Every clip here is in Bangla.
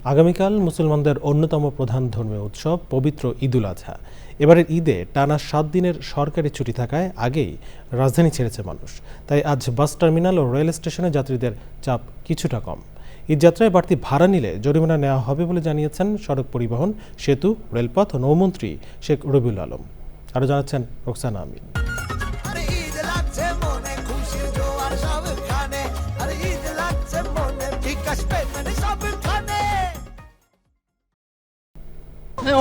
আগামীকাল মুসলমানদের অন্যতম প্রধান ধর্মীয় উৎসব পবিত্র ঈদুল আজহা। এবারের ঈদে টানা 7 দিনের সরকারি ছুটি থাকায় আগেই রাজধানী ছেড়েছে মানুষ। তাই আজ বাস টার্মিনাল ও রেল স্টেশনে যাত্রীদের চাপ কিছুটা কম। ঈদযাত্রায় বাড়তি ভাড়া নিলে জরিমানা নেওয়া হবে বলে জানিয়েছেন সড়ক পরিবহন, সেতু, রেলপথ ও নৌমন্ত্রী শেখ রবিউল আলম। আরও জানাচ্ছেন রোকসানা আমিন।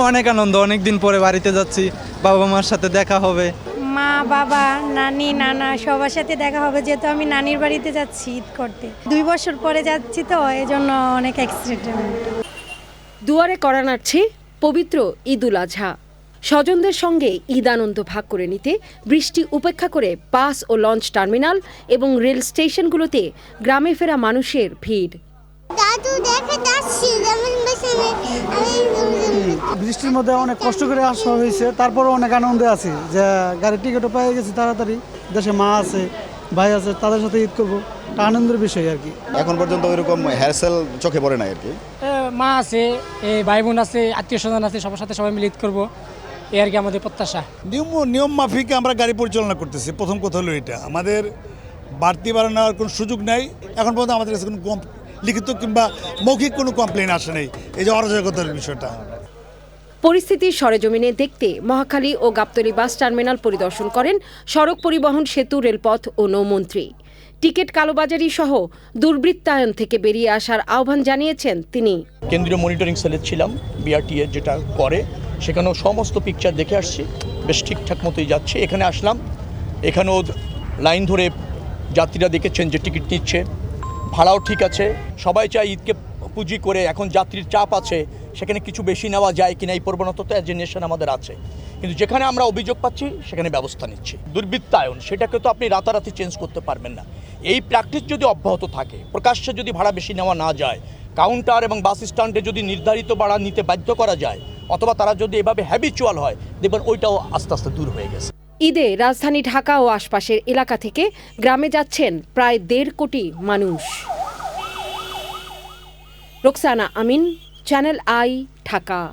অনেক আনন্দ, অনেকদিন পরে বাড়িতে যাচ্ছি, বাবা মার সাথে দেখা হবে, মা বাবা নানি নানা সবার সাথে দেখা হবে, যেহেতু আমি নানির বাড়িতে যাচ্ছি ঈদ করতে। 2 বছর পরে যাচ্ছি তো এজন্য অনেক এক্সাইটেডমেন্ট। দুয়ারে করা নাড়ছে পবিত্র ঈদুল আজহা। স্বজনদের সঙ্গে ঈদ আনন্দ ভাগ করে নিতে বৃষ্টি উপেক্ষা করে বাস ও লঞ্চ টার্মিনাল এবং রেল স্টেশনগুলোতে গ্রামে ফেরা মানুষের ভিড়। বৃষ্টির মধ্যে অনেক কষ্ট করে আসা হয়েছে, তারপরও অনেক আনন্দে আছি যে গাড়ির টিকিটও পেয়ে গেছি তাড়াতাড়ি। দেশে মা আছে, ভাই আছে, তাদের সাথে ঈদ করবো, একটা আনন্দের বিষয় আর কি। এখন পর্যন্ত ওইরকম হ্যাসেল চোখে পড়ে না আর কি। মা আছে, ভাই বোন আছে, আত্মীয় স্বজন আছে, সবার সাথে সবাই মিলে ঈদ করবো, এই আর কি আমাদের প্রত্যাশা। নিয়ম মাফিক আমরা গাড়ি পরিচালনা করতেছি। প্রথম কথা হলো এটা, আমাদের বাড়তি ভাড়া নেওয়ার কোনো সুযোগ নাই। এখন পর্যন্ত আমাদের কাছে কোনো লিখিত কিংবা মৌখিক কোনো কমপ্লেন আসে নাই, এই যে অরাজকতার বিষয়টা। পরিস্থিতি সরেজমিনে দেখতে মহাখালী ও গাবতলী বাস টার্মিনাল পরিদর্শন করেন সড়ক পরিবহন, সেতু, রেলপথ ও নৌমন্ত্রী। টিকিট কালোবাজারি সহ দুর্বৃত্তায়ন থেকে বেরিয়ে আসার আহ্বান জানিয়েছেন তিনি। কেন্দ্রীয় মনিটরিং সেলে ছিলাম, বিআরটিএ যেটা করে, সেখানেও সমস্ত পিকচার দেখে আসছি, বেশ ঠিকঠাক মতোই যাচ্ছে। এখানে আসলাম, এখানেও লাইন ধরে যাত্রীরা দেখেছেন যে টিকিট নিচ্ছে, ভাড়াও ঠিক আছে। সবাই চায় ঈদকে পুঁজি করে, এখন যাত্রীর চাপ আছে, সেখানে কিছু বেশি নেওয়া যায় কিনা এই প্রবণতা অ্যাজেনেশন আমাদের আছে, কিন্তু যেখানে আমরা অভিযোগ পাচ্ছি সেখানে ব্যবস্থা নিচ্ছি। দুর্বৃত্তায়ন সেটাকে তো আপনি রাতারাতি চেঞ্জ করতে পারবেন না। এই প্র্যাকটিস যদি অব্যাহত থাকে, প্রকাশ্যে যদি ভাড়া বেশি নেওয়া না যায়, কাউন্টার এবং বাস স্ট্যান্ডে যদি নির্ধারিত ভাড়া নিতে বাধ্য করা যায়, অথবা তারা যদি এভাবে হ্যাবিচুয়াল হয়, দেখবেন ওইটাও আস্তে আস্তে দূর হয়ে গেছে। ঈদে রাজধানী ঢাকা ও আশপাশের এলাকা থেকে গ্রামে যাচ্ছেন প্রায় 1.5 কোটি মানুষ। রোকসানা আমিন, চ্যানেল আই, ঢাকা।